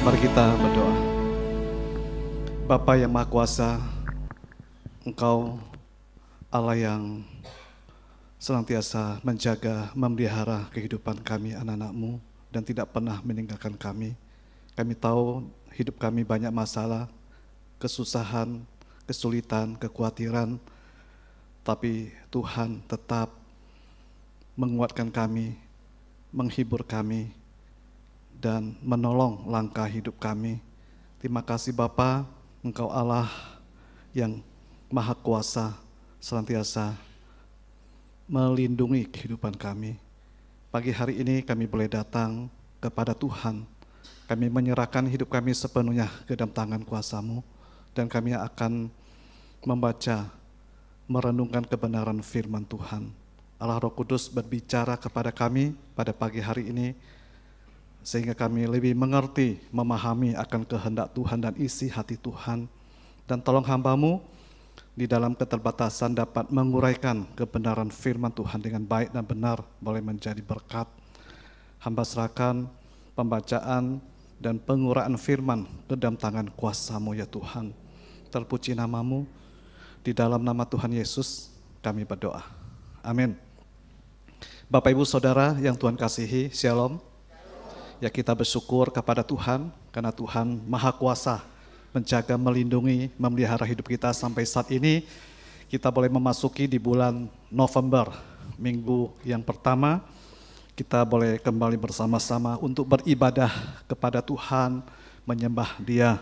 Mari kita berdoa. Bapa yang Maha Kuasa, Engkau Allah yang senantiasa menjaga, memelihara kehidupan kami anak-anak-Mu dan tidak pernah meninggalkan kami. Kami tahu hidup kami banyak masalah, kesusahan, kesulitan, kekhawatiran, tapi Tuhan tetap menguatkan kami, menghibur kami, dan menolong langkah hidup kami. Terima kasih Bapa, Engkau Allah yang Maha Kuasa, senantiasa melindungi kehidupan kami. Pagi hari ini kami boleh datang kepada Tuhan. Kami menyerahkan hidup kami sepenuhnya ke dalam tangan kuasa-Mu, dan kami akan membaca, merenungkan kebenaran firman Tuhan. Allah Roh Kudus berbicara kepada kami pada pagi hari ini, sehingga kami lebih mengerti, memahami akan kehendak Tuhan dan isi hati Tuhan. Dan tolong hamba-Mu di dalam keterbatasan dapat menguraikan kebenaran firman Tuhan dengan baik dan benar, boleh menjadi berkat. Hamba serahkan pembacaan dan penguraian firman ke dalam tangan kuasa-Mu ya Tuhan. Terpuji nama-Mu, di dalam nama Tuhan Yesus kami berdoa. Amin. Bapak Ibu Saudara yang Tuhan kasihi, Shalom. Ya, kita bersyukur kepada Tuhan karena Tuhan Maha Kuasa menjaga, melindungi, memelihara hidup kita sampai saat ini. Kita boleh memasuki di bulan November, minggu yang pertama. Kita boleh kembali bersama-sama untuk beribadah kepada Tuhan, menyembah Dia.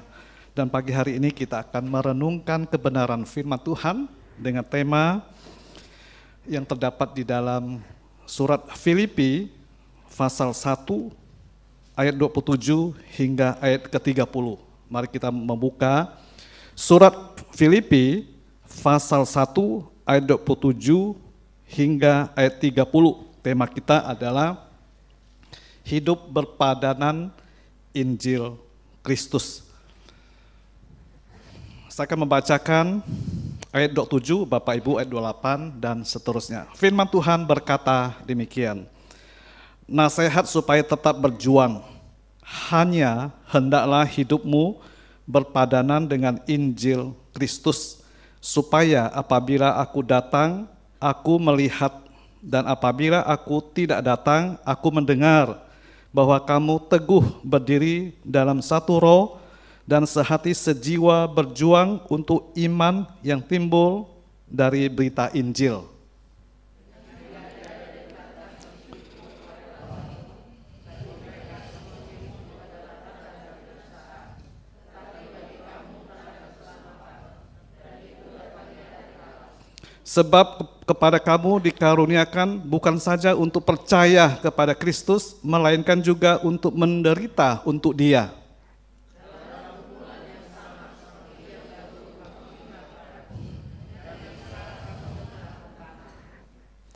Dan pagi hari ini kita akan merenungkan kebenaran firman Tuhan dengan tema yang terdapat di dalam surat Filipi pasal 1 ayat 27 hingga ayat ke-30. Mari kita membuka surat Filipi pasal 1 ayat 27 hingga ayat 30. Tema kita adalah hidup berpadanan Injil Kristus. Saya akan membacakan ayat 27, Bapak Ibu ayat 28 dan seterusnya. Firman Tuhan berkata demikian. Nasihat supaya tetap berjuang, hanya hendaklah hidupmu berpadanan dengan Injil Kristus, supaya apabila aku datang, aku melihat, dan apabila aku tidak datang, aku mendengar bahwa kamu teguh berdiri dalam satu roh dan sehati sejiwa berjuang untuk iman yang timbul dari berita Injil. Sebab kepada kamu dikaruniakan bukan saja untuk percaya kepada Kristus, melainkan juga untuk menderita untuk Dia.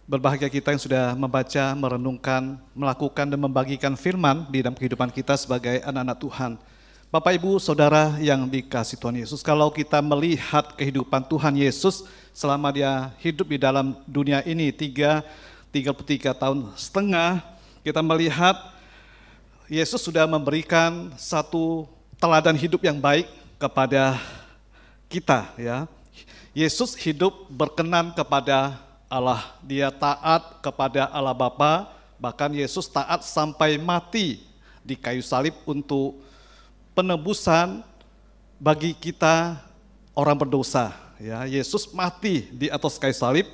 Berbahagia kita yang sudah membaca, merenungkan, melakukan dan membagikan firman di dalam kehidupan kita sebagai anak-anak Tuhan. Bapak Ibu Saudara yang dikasihi Tuhan Yesus, kalau kita melihat kehidupan Tuhan Yesus selama Dia hidup di dalam dunia ini 33 tahun setengah, kita melihat Yesus sudah memberikan satu teladan hidup yang baik kepada kita, ya. Yesus hidup berkenan kepada Allah, Dia taat kepada Allah Bapa, bahkan Yesus taat sampai mati di kayu salib untuk penebusan bagi kita orang berdosa. Ya, Yesus mati di atas kayu salib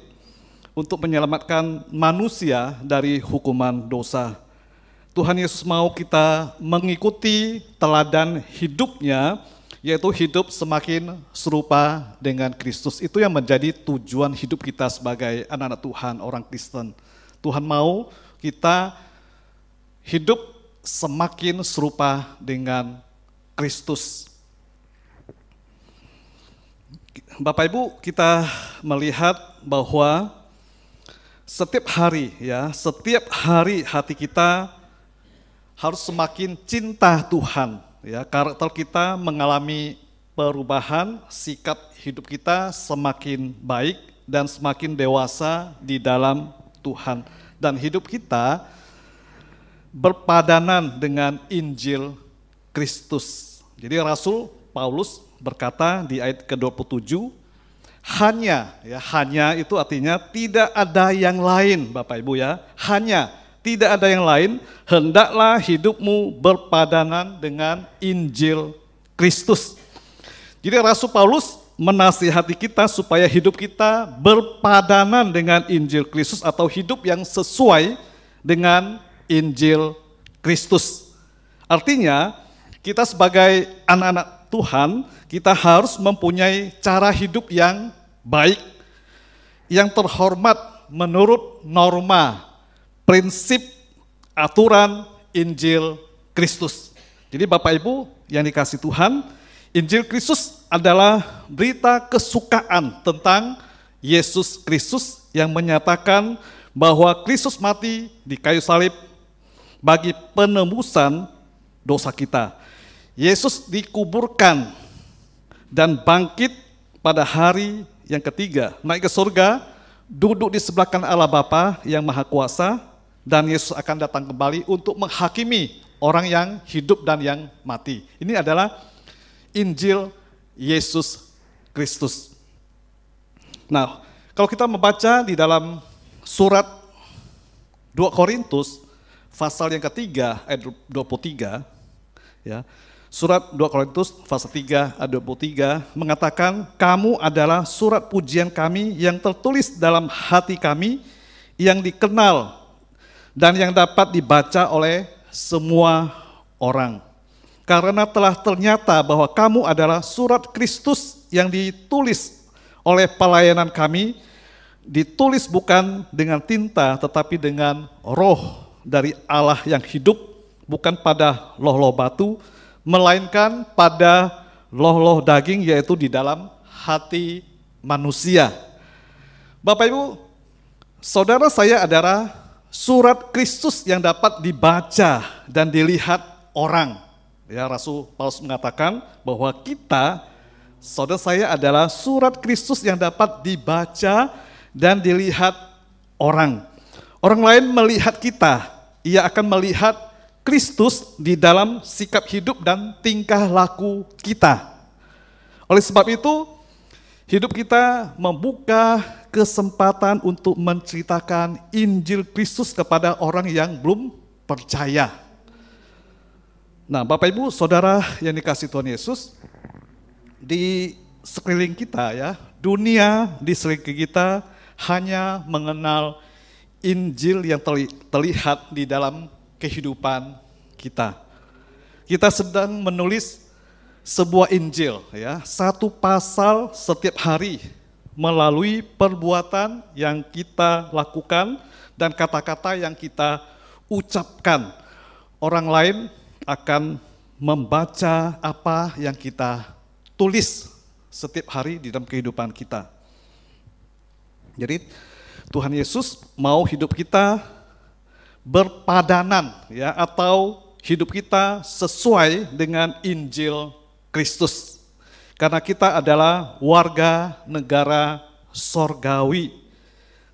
untuk menyelamatkan manusia dari hukuman dosa. Tuhan Yesus mau kita mengikuti teladan hidupnya, yaitu hidup semakin serupa dengan Kristus. Itu yang menjadi tujuan hidup kita sebagai anak-anak Tuhan, orang Kristen. Tuhan mau kita hidup semakin serupa dengan Kristus. Bapak Ibu, kita melihat bahwa setiap hari hati kita harus semakin cinta Tuhan. Ya, karakter kita mengalami perubahan, sikap hidup kita semakin baik dan semakin dewasa di dalam Tuhan. Dan hidup kita berpadanan dengan Injil Kristus. Jadi Rasul Paulus berkata di ayat ke-27, hanya itu artinya tidak ada yang lain, Bapak Ibu ya. Hanya, tidak ada yang lain, hendaklah hidupmu berpadanan dengan Injil Kristus. Jadi Rasul Paulus menasihati kita supaya hidup kita berpadanan dengan Injil Kristus atau hidup yang sesuai dengan Injil Kristus. Artinya, kita sebagai anak-anak Tuhan, kita harus mempunyai cara hidup yang baik, yang terhormat menurut norma, prinsip, aturan Injil Kristus. Jadi Bapak Ibu yang dikasihi Tuhan, Injil Kristus adalah berita kesukaan tentang Yesus Kristus yang menyatakan bahwa Kristus mati di kayu salib bagi penebusan dosa kita. Yesus dikuburkan dan bangkit pada hari yang ketiga, naik ke surga, duduk di sebelah kanan Allah Bapa yang Maha Kuasa, dan Yesus akan datang kembali untuk menghakimi orang yang hidup dan yang mati. Ini adalah Injil Yesus Kristus. Nah, kalau kita membaca di dalam surat 2 Korintus pasal yang ketiga ayat 23, ya. Surat 2 Korintus pasal 3 ayat 23 mengatakan, kamu adalah surat pujian kami yang tertulis dalam hati kami, yang dikenal dan yang dapat dibaca oleh semua orang. Karena telah ternyata bahwa kamu adalah surat Kristus yang ditulis oleh pelayanan kami, ditulis bukan dengan tinta tetapi dengan roh dari Allah yang hidup, bukan pada loh-loh batu, melainkan pada loh-loh daging, yaitu di dalam hati manusia. Bapak Ibu, saudara saya adalah surat Kristus yang dapat dibaca dan dilihat orang. Ya, Rasul Paulus mengatakan bahwa kita, saudara saya adalah surat Kristus yang dapat dibaca dan dilihat orang. Orang lain melihat kita, ia akan melihat Kristus di dalam sikap hidup dan tingkah laku kita. Oleh sebab itu, hidup kita membuka kesempatan untuk menceritakan Injil Kristus kepada orang yang belum percaya. Nah, Bapak Ibu, Saudara yang dikasihi Tuhan Yesus, di sekeliling kita ya, dunia di sekeliling kita hanya mengenal Injil yang terlihat di dalam kehidupan kita. Kita sedang menulis sebuah Injil ya, satu pasal setiap hari melalui perbuatan yang kita lakukan dan kata-kata yang kita ucapkan. Orang lain akan membaca apa yang kita tulis setiap hari di dalam kehidupan kita. Jadi Tuhan Yesus mau hidup kita berpadanan ya, atau hidup kita sesuai dengan Injil Kristus. Karena kita adalah warga negara sorgawi.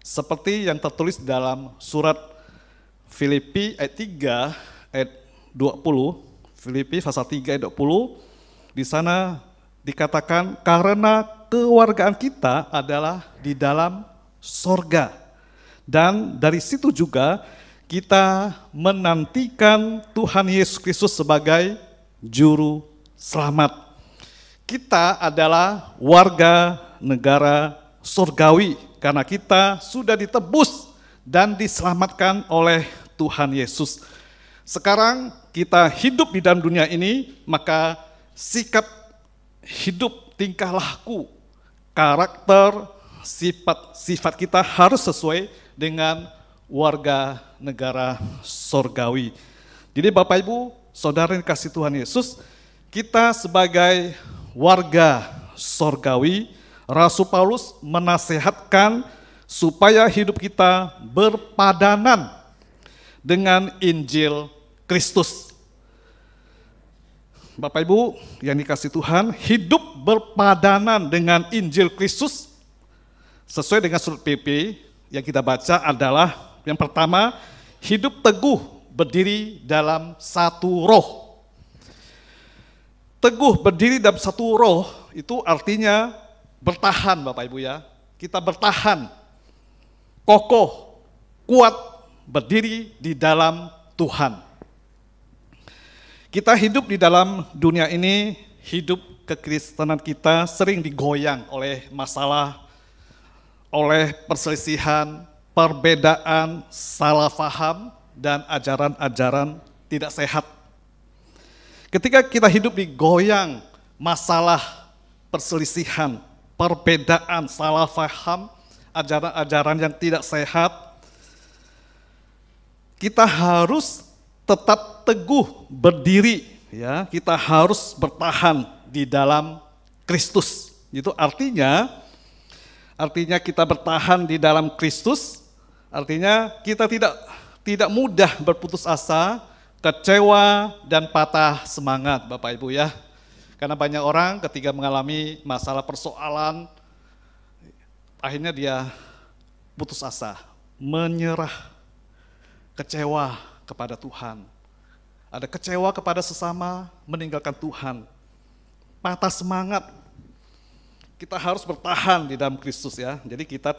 Seperti yang tertulis dalam surat Filipi ayat 3 ayat 20, Filipi pasal 3 ayat 20, di sana dikatakan karena kewargaan kita adalah di dalam sorga. Dan dari situ juga kita menantikan Tuhan Yesus Kristus sebagai juru selamat. Kita adalah warga negara surgawi karena kita sudah ditebus dan diselamatkan oleh Tuhan Yesus. Sekarang kita hidup di dalam dunia ini, maka sikap hidup, tingkah laku, karakter, sifat kita harus sesuai dengan warga negara sorgawi. Jadi Bapak Ibu, Saudara yang dikasihi Tuhan Yesus, kita sebagai warga sorgawi, Rasul Paulus menasehatkan supaya hidup kita berpadanan dengan Injil Kristus. Bapak Ibu yang dikasihi Tuhan, hidup berpadanan dengan Injil Kristus sesuai dengan surat PP yang kita baca adalah yang pertama, hidup teguh berdiri dalam satu roh. Teguh berdiri dalam satu roh itu artinya bertahan Bapak Ibu ya. Kita bertahan, kokoh, kuat, berdiri di dalam Tuhan. Kita hidup di dalam dunia ini, hidup kekristenan kita sering digoyang oleh masalah, oleh perselisihan, perbedaan, salah faham, dan ajaran-ajaran tidak sehat. Ketika kita hidup digoyang masalah, perselisihan, perbedaan, salah faham, ajaran-ajaran yang tidak sehat, kita harus tetap teguh berdiri, ya. Kita harus bertahan di dalam Kristus. Itu artinya kita bertahan di dalam Kristus, artinya kita tidak mudah berputus asa, kecewa, dan patah semangat Bapak Ibu ya. Karena banyak orang ketika mengalami masalah persoalan, akhirnya dia putus asa, menyerah, kecewa kepada Tuhan. Ada kecewa kepada sesama, meninggalkan Tuhan. Patah semangat. Kita harus bertahan di dalam Kristus ya. Jadi kita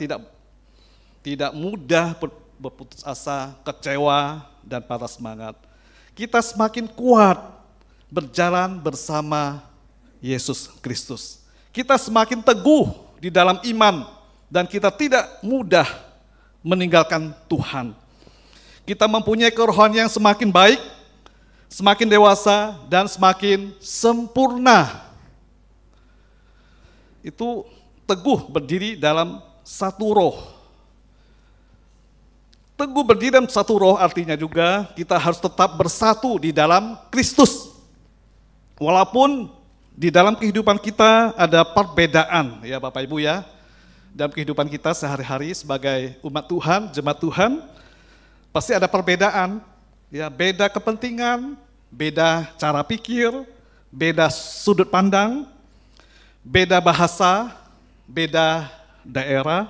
tidak mudah berputus asa, kecewa, dan patah semangat. Kita semakin kuat berjalan bersama Yesus Kristus. Kita semakin teguh di dalam iman dan kita tidak mudah meninggalkan Tuhan. Kita mempunyai kerohanian yang semakin baik, semakin dewasa, dan semakin sempurna. Itu teguh berdiri dalam satu roh. Teguh berdiri dalam satu roh artinya juga kita harus tetap bersatu di dalam Kristus. Walaupun di dalam kehidupan kita ada perbedaan ya Bapak Ibu ya. Dalam kehidupan kita sehari-hari sebagai umat Tuhan, jemaat Tuhan, pasti ada perbedaan. Ya, beda kepentingan, beda cara pikir, beda sudut pandang, beda bahasa, beda daerah,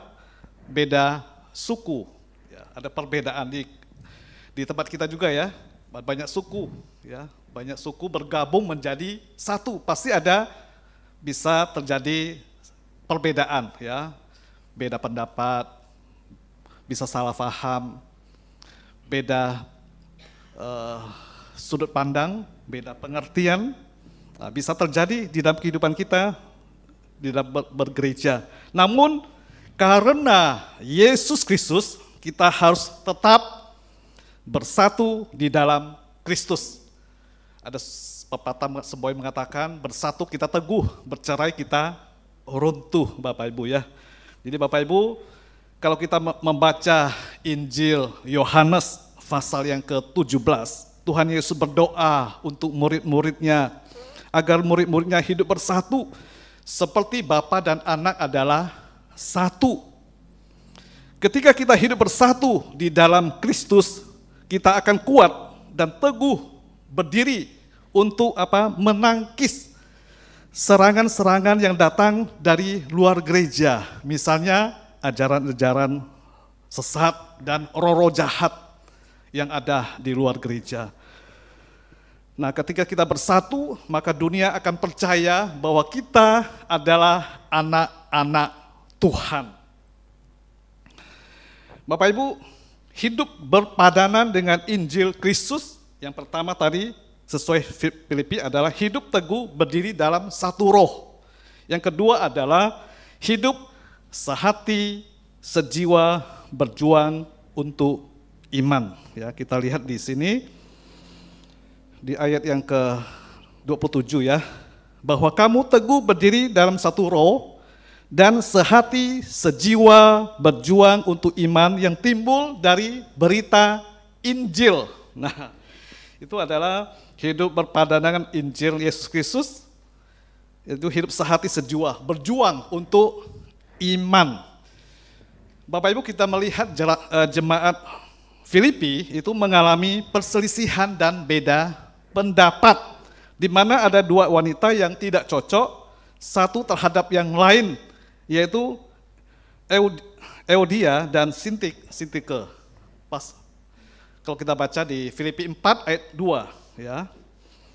beda suku. Ada perbedaan di tempat kita juga ya, banyak suku ya, banyak suku bergabung menjadi satu, pasti bisa terjadi perbedaan ya, beda pendapat, bisa salah paham, beda sudut pandang, beda pengertian, bisa terjadi di dalam kehidupan kita, di dalam bergereja. Namun karena Yesus Kristus, kita harus tetap bersatu di dalam Kristus. Ada pepatah semboyan mengatakan, bersatu kita teguh, bercerai kita runtuh Bapak Ibu ya. Jadi Bapak Ibu, kalau kita membaca Injil Yohanes pasal yang ke-17, Tuhan Yesus berdoa untuk murid-muridnya, agar murid-muridnya hidup bersatu, seperti Bapa dan Anak adalah satu. Ketika kita hidup bersatu di dalam Kristus, kita akan kuat dan teguh berdiri untuk menangkis serangan-serangan yang datang dari luar gereja. Misalnya ajaran-ajaran sesat dan roh-roh jahat yang ada di luar gereja. Nah, ketika kita bersatu, maka dunia akan percaya bahwa kita adalah anak-anak Tuhan. Bapak Ibu, hidup berpadanan dengan Injil Kristus, yang pertama tadi sesuai Filipi adalah hidup teguh berdiri dalam satu roh. Yang kedua adalah hidup sehati, sejiwa, berjuang untuk iman. Ya, kita lihat di sini, di ayat yang ke-27 ya, bahwa kamu teguh berdiri dalam satu roh, dan sehati, sejiwa, berjuang untuk iman yang timbul dari berita Injil. Nah, itu adalah hidup berpadanan dengan Injil Yesus Kristus, itu hidup sehati, sejiwa, berjuang untuk iman. Bapak Ibu, kita melihat jemaat Filipi itu mengalami perselisihan dan beda pendapat, di mana ada dua wanita yang tidak cocok satu terhadap yang lain, yaitu Euodia dan Sintike. Pas kalau kita baca di Filipi 4 ayat 2 ya.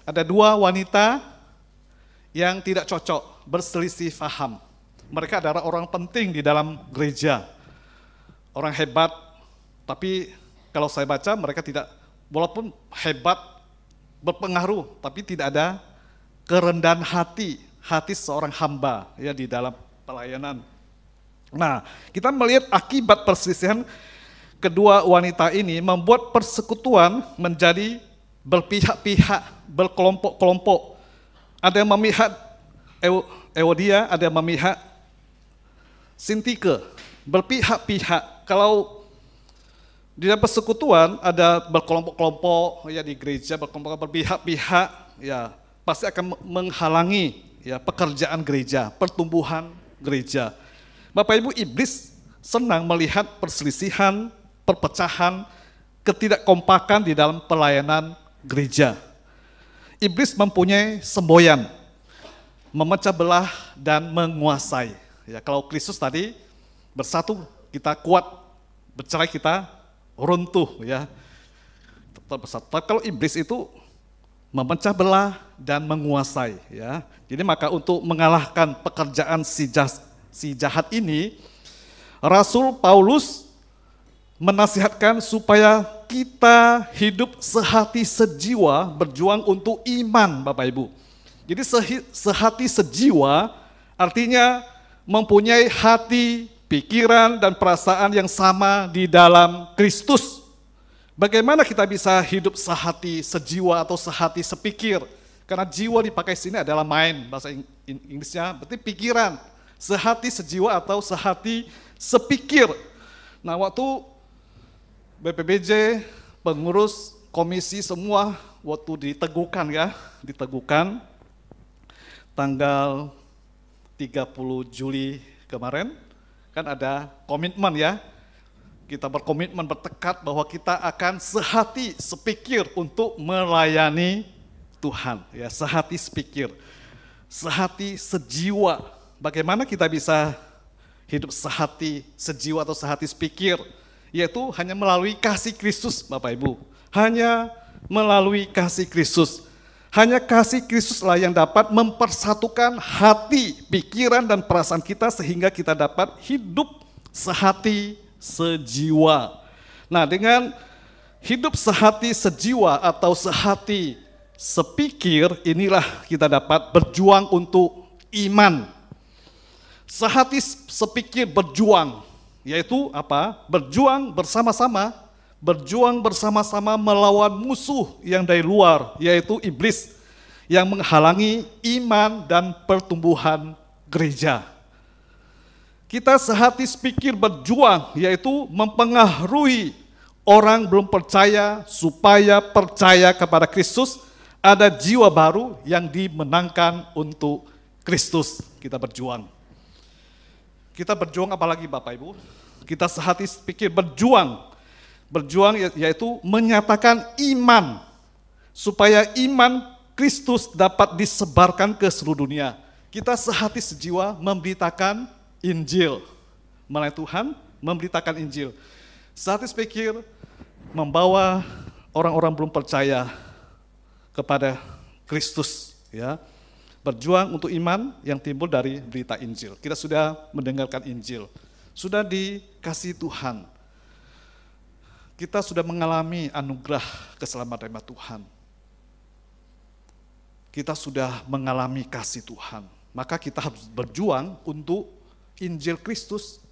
Ada dua wanita yang tidak cocok, berselisih paham. Mereka adalah orang penting di dalam gereja, orang hebat, tapi kalau saya baca mereka tidak, walaupun hebat, berpengaruh, tapi tidak ada kerendahan hati seorang hamba ya di dalam pelayanan. Nah, kita melihat akibat perselisihan kedua wanita ini membuat persekutuan menjadi berpihak-pihak, berkelompok-kelompok. Ada yang memihak Euodia, ada yang memihak Sintike, berpihak-pihak. Kalau di dalam persekutuan ada berkelompok-kelompok ya di gereja, berkelompok berpihak-pihak ya pasti akan menghalangi ya pekerjaan gereja, pertumbuhan gereja. Bapak Ibu, iblis senang melihat perselisihan, perpecahan, ketidakkompakan di dalam pelayanan gereja. Iblis mempunyai semboyan, memecah belah dan menguasai. Ya, kalau Kristus tadi bersatu kita kuat, bercerai kita runtuh ya. Tetap bersatu. Tapi kalau iblis itu memecah belah dan menguasai ya. Jadi maka untuk mengalahkan pekerjaan si jahat ini, Rasul Paulus menasihatkan supaya kita hidup sehati sejiwa berjuang untuk iman, Bapak Ibu. Jadi sehati sejiwa artinya mempunyai hati, pikiran, dan perasaan yang sama di dalam Kristus. Bagaimana kita bisa hidup sehati sejiwa atau sehati sepikir? Karena jiwa dipakai sini adalah mind, bahasa Inggrisnya berarti pikiran. Sehati sejiwa atau sehati sepikir. Nah, waktu BPBJ, pengurus komisi semua, waktu diteguhkan tanggal 30 Juli kemarin, kan ada komitmen ya, kita berkomitmen bertekad bahwa kita akan sehati sepikir untuk melayani Tuhan, ya sehati sepikir, sehati sejiwa. Bagaimana kita bisa hidup sehati sejiwa atau sehati sepikir? Yaitu hanya melalui kasih Kristus, Bapak Ibu. Hanya melalui kasih Kristus. Hanya kasih Kristuslah yang dapat mempersatukan hati, pikiran, dan perasaan kita sehingga kita dapat hidup sehati sejiwa. Nah, dengan hidup sehati sejiwa atau sehati sepikir, inilah kita dapat berjuang untuk iman. Sehati sepikir berjuang, yaitu apa? Berjuang bersama-sama melawan musuh yang dari luar, yaitu iblis yang menghalangi iman dan pertumbuhan gereja. Kita sehati sepikir berjuang, yaitu mempengaruhi orang belum percaya supaya percaya kepada Kristus, ada jiwa baru yang dimenangkan untuk Kristus. Kita berjuang. Kita berjuang apalagi Bapak Ibu? Kita sehati sepikir berjuang yaitu menyatakan iman, supaya iman Kristus dapat disebarkan ke seluruh dunia. Kita sehati sejiwa memberitakan Injil, melayani Tuhan, memberitakan Injil. Sehati sepikir membawa orang-orang belum percaya kepada Kristus, ya. Berjuang untuk iman yang timbul dari berita Injil. Kita sudah mendengarkan Injil, sudah dikasih Tuhan. Kita sudah mengalami anugerah keselamatan dari Tuhan. Kita sudah mengalami kasih Tuhan. Maka kita harus berjuang untuk Injil Kristus.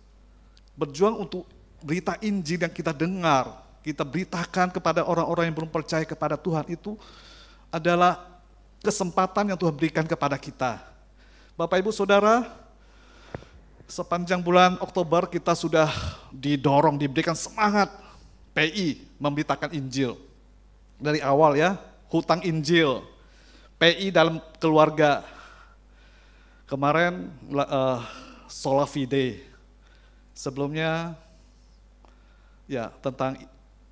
Berjuang untuk berita Injil yang kita dengar, kita beritakan kepada orang-orang yang belum percaya kepada Tuhan, itu adalah kesempatan yang Tuhan berikan kepada kita. Bapak Ibu Saudara, sepanjang bulan Oktober kita sudah didorong, diberikan semangat PI memberitakan Injil. Dari awal ya, hutang Injil, PI dalam keluarga. Kemarin Sola Fide, sebelumnya ya tentang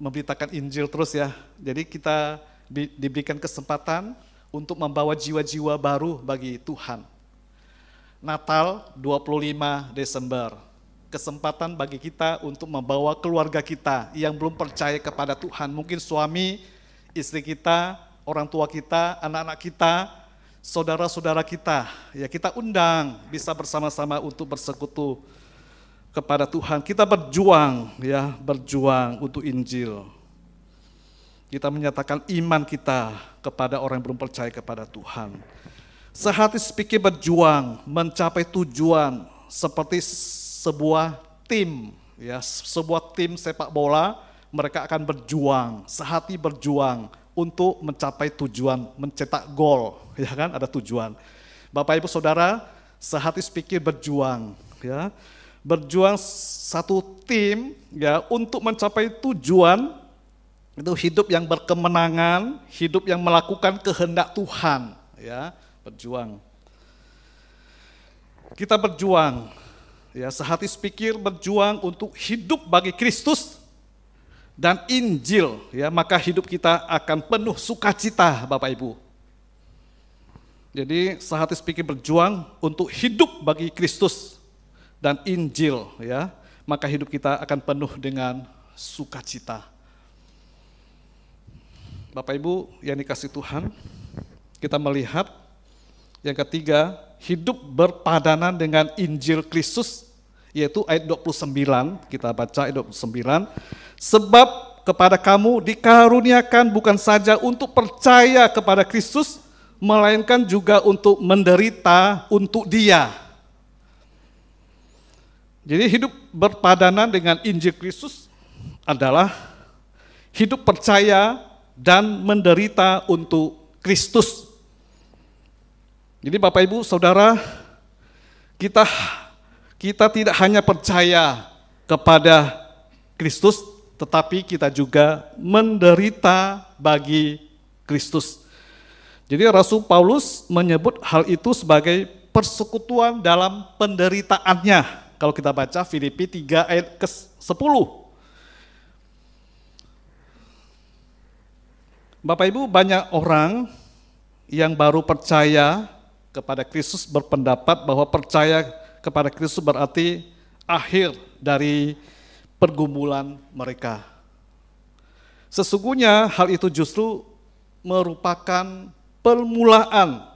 memberitakan Injil terus ya. Jadi kita diberikan kesempatan untuk membawa jiwa-jiwa baru bagi Tuhan. Natal 25 Desember, kesempatan bagi kita untuk membawa keluarga kita yang belum percaya kepada Tuhan. Mungkin suami, istri kita, orang tua kita, anak-anak kita saudara-saudara kita, ya kita undang bisa bersama-sama untuk bersekutu kepada Tuhan. Kita berjuang, ya berjuang untuk Injil. Kita menyatakan iman kita kepada orang yang belum percaya kepada Tuhan. Sehati sepikir berjuang mencapai tujuan seperti sebuah tim, ya sebuah tim sepak bola. Mereka akan berjuang, sehati berjuang untuk mencapai tujuan, mencetak gol, ya kan? Ada tujuan. Bapak Ibu Saudara, sehati sepikir berjuang, ya. Berjuang satu tim, ya, untuk mencapai tujuan itu hidup yang berkemenangan, hidup yang melakukan kehendak Tuhan, ya, berjuang. Kita berjuang, ya, sehati sepikir berjuang untuk hidup bagi Kristus dan Injil, ya, maka hidup kita akan penuh sukacita, Bapak Ibu. Jadi sehati sepikir berjuang untuk hidup bagi Kristus dan Injil, ya, maka hidup kita akan penuh dengan sukacita. Bapak Ibu yang dikasihi Tuhan, kita melihat yang ketiga, hidup berpadanan dengan Injil Kristus, yaitu ayat 29, kita baca ayat 29. Sebab kepada kamu dikaruniakan bukan saja untuk percaya kepada Kristus, melainkan juga untuk menderita untuk Dia. Jadi hidup berpadanan dengan Injil Kristus adalah hidup percaya dan menderita untuk Kristus. Jadi Bapak Ibu Saudara, kita tidak hanya percaya kepada Kristus, tetapi kita juga menderita bagi Kristus. Jadi Rasul Paulus menyebut hal itu sebagai persekutuan dalam penderitaannya. Kalau kita baca Filipi 3 ayat ke-10. Bapak Ibu, banyak orang yang baru percaya kepada Kristus berpendapat bahwa percaya kepada Kristus berarti akhir dari pergumulan mereka. Sesungguhnya hal itu justru merupakan permulaan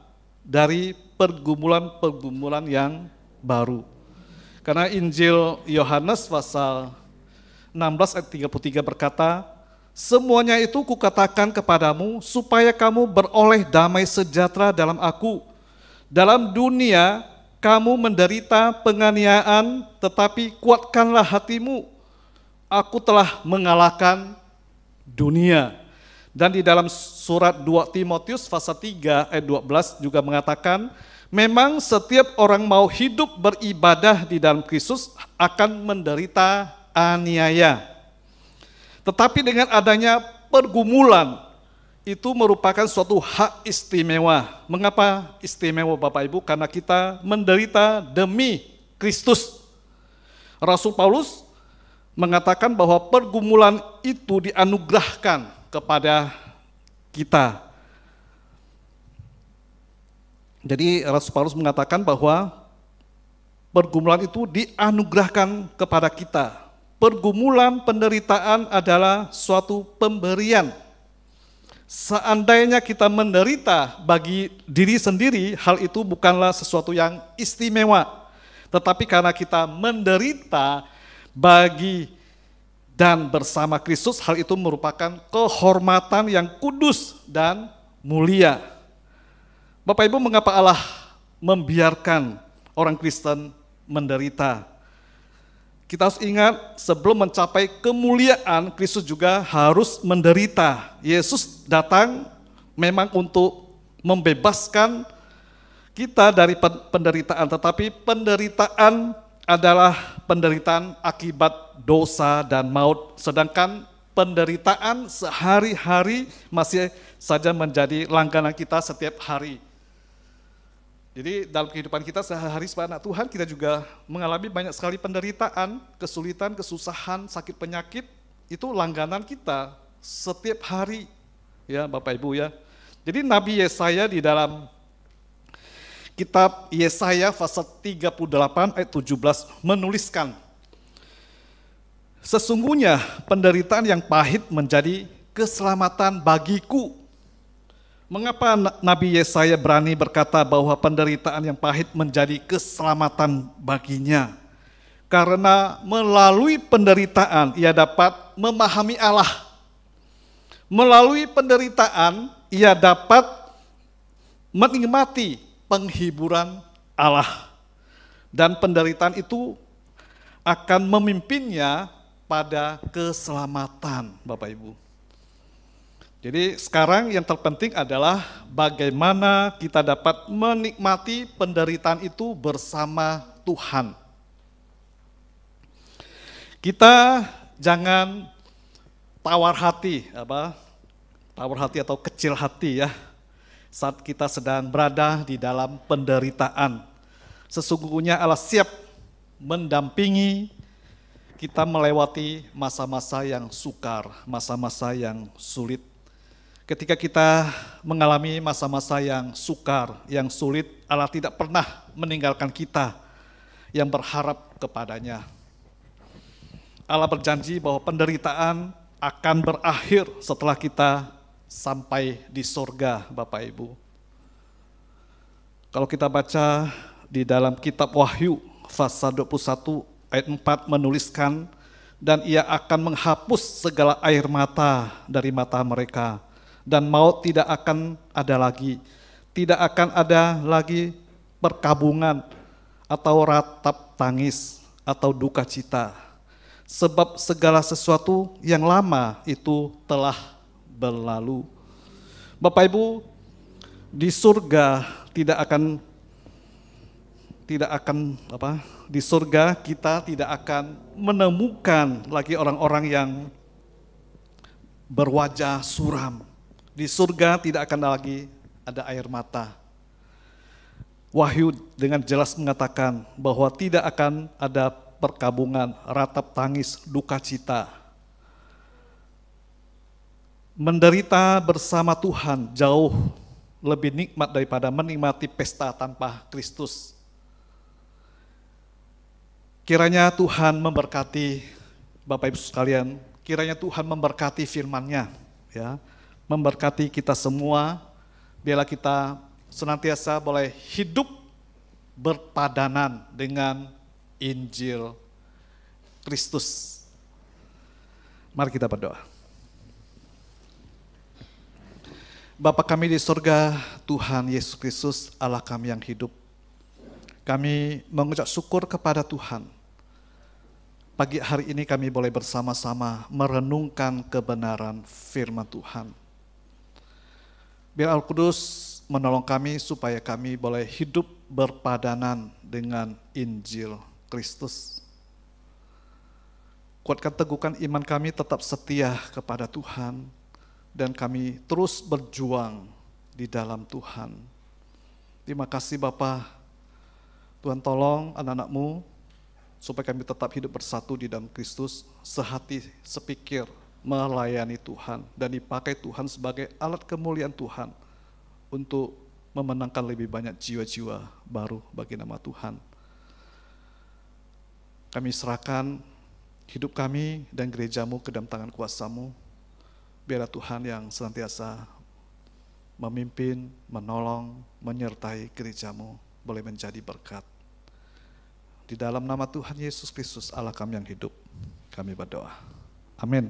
dari pergumulan-pergumulan yang baru. Karena Injil Yohanes pasal 16 ayat 33 berkata, semuanya itu kukatakan kepadamu supaya kamu beroleh damai sejahtera dalam aku. Dalam dunia kamu menderita penganiayaan, tetapi kuatkanlah hatimu. Aku telah mengalahkan dunia. Dan di dalam surat 2 Timotius pasal 3 ayat 12 juga mengatakan, memang setiap orang mau hidup beribadah di dalam Kristus akan menderita aniaya. Tetapi dengan adanya pergumulan, itu merupakan suatu hak istimewa. Mengapa istimewa Bapak Ibu? Karena kita menderita demi Kristus. Rasul Paulus mengatakan bahwa pergumulan itu dianugerahkan kepada kita. Jadi Rasul Paulus mengatakan bahwa pergumulan itu dianugerahkan kepada kita. Pergumulan penderitaan adalah suatu pemberian. Seandainya kita menderita bagi diri sendiri, hal itu bukanlah sesuatu yang istimewa. Tetapi karena kita menderita bagi dan bersama Kristus, hal itu merupakan kehormatan yang kudus dan mulia. Bapak Ibu, mengapa Allah membiarkan orang Kristen menderita? Kita harus ingat, sebelum mencapai kemuliaan, Kristus juga harus menderita. Yesus datang memang untuk membebaskan kita dari penderitaan, tetapi penderitaan adalah penderitaan akibat dosa dan maut, sedangkan penderitaan sehari-hari masih saja menjadi langganan kita setiap hari. Jadi dalam kehidupan kita sehari-hari sebagai anak Tuhan, kita juga mengalami banyak sekali penderitaan, kesulitan, kesusahan, sakit penyakit, itu langganan kita setiap hari, ya Bapak Ibu ya. Jadi Nabi Yesaya di dalam kitab Yesaya pasal 38 ayat 17 menuliskan, sesungguhnya penderitaan yang pahit menjadi keselamatan bagiku. Mengapa Nabi Yesaya berani berkata bahwa penderitaan yang pahit menjadi keselamatan baginya? Karena melalui penderitaan ia dapat memahami Allah. Melalui penderitaan ia dapat menikmati penghiburan Allah. Dan penderitaan itu akan memimpinnya pada keselamatan, Bapak Ibu. Jadi sekarang yang terpenting adalah bagaimana kita dapat menikmati penderitaan itu bersama Tuhan. Kita jangan tawar hati atau kecil hati ya, saat kita sedang berada di dalam penderitaan. Sesungguhnya Allah siap mendampingi kita melewati masa-masa yang sukar, masa-masa yang sulit. Ketika kita mengalami masa-masa yang sukar, yang sulit, Allah tidak pernah meninggalkan kita yang berharap kepadanya. Allah berjanji bahwa penderitaan akan berakhir setelah kita sampai di surga, Bapak Ibu. Kalau kita baca di dalam kitab Wahyu, pasal 21 ayat 4 menuliskan, dan ia akan menghapus segala air mata dari mata mereka. Dan maut tidak akan ada lagi, tidak akan ada lagi perkabungan atau ratap tangis atau duka cita. Sebab segala sesuatu yang lama itu telah berlalu. Bapak Ibu, di surga di surga kita tidak akan menemukan lagi orang-orang yang berwajah suram. Di surga tidak akan lagi ada air mata. Wahyu dengan jelas mengatakan bahwa tidak akan ada perkabungan, ratap tangis, duka cita. Menderita bersama Tuhan jauh lebih nikmat daripada menikmati pesta tanpa Kristus. Kiranya Tuhan memberkati Bapak Ibu sekalian, kiranya Tuhan memberkati firman-Nya, ya. Memberkati kita semua, biarlah kita senantiasa boleh hidup berpadanan dengan Injil Kristus. Mari kita berdoa. Bapa kami di surga, Tuhan Yesus Kristus, Allah kami yang hidup. Kami mengucap syukur kepada Tuhan. Pagi hari ini kami boleh bersama-sama merenungkan kebenaran firman Tuhan. Biar Al Kudus menolong kami supaya kami boleh hidup berpadanan dengan Injil Kristus. Kuatkan teguhkan iman kami tetap setia kepada Tuhan dan kami terus berjuang di dalam Tuhan. Terima kasih Bapa. Tuhan tolong anak-anak-Mu supaya kami tetap hidup bersatu di dalam Kristus, sehati, sepikir, melayani Tuhan dan dipakai Tuhan sebagai alat kemuliaan Tuhan untuk memenangkan lebih banyak jiwa-jiwa baru bagi nama Tuhan. Kami serahkan hidup kami dan gereja-Mu ke dalam tangan kuasa-Mu. Biarlah Tuhan yang senantiasa memimpin, menolong, menyertai gereja-Mu boleh menjadi berkat. Di dalam nama Tuhan Yesus Kristus, Allah kami yang hidup, kami berdoa. Amin.